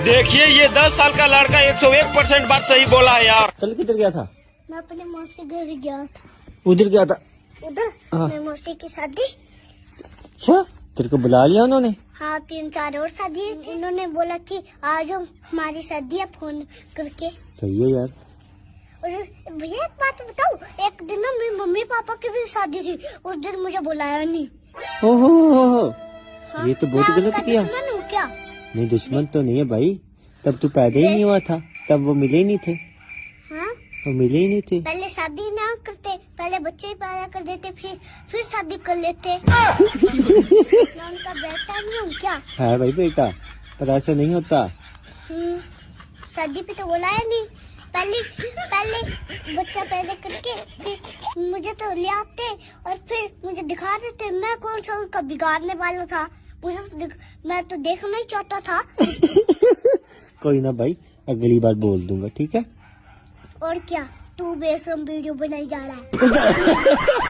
देखिए ये 10 साल का लड़का 101% बात सही बोला है यार। कल किधर गया था? मैं अपने मौसी घर गया था। उधर गया था? उधर हाँ। मेरी मौसी की शादी। अच्छा, तेरे को बुला लिया उन्होंने? हाँ, 3-4 और शादी। उन्होंने बोला कि आज हमारी शादी है, फोन करके। सही है यार। और भैया एक बात बताऊँ, एक दिन ना मेरे मम्मी पापा की भी शादी थी, उस दिन मुझे बुलाया नहीं। हो। हाँ, ये तो बहुत मैं गलत आपका किया। दुश्मन हूँ क्या? नहीं, दुश्मन तो नहीं है भाई, तब तू पैदा ही नहीं हुआ था, तब वो मिले ही नहीं थे। हाँ? वो मिले ही नहीं थे। पहले शादी ना करते, पहले बच्चे ही पैदा कर देते, फिर शादी कर लेते। मैं उनका बेटा नहीं हूँ क्या? है भाई बेटा, पर ऐसा नहीं होता। शादी पे तो बुलाया नहीं। पहले बच्चा पैदा करके फिर मुझे तो ले आते और फिर मुझे दिखा देते। मैं कौन सा उनका बिगाड़ने वाला था? मैं तो देखना ही चाहता था। कोई ना भाई, अगली बार बोल दूंगा, ठीक है? और क्या, तू बेशरम वीडियो बनाई जा रहा है।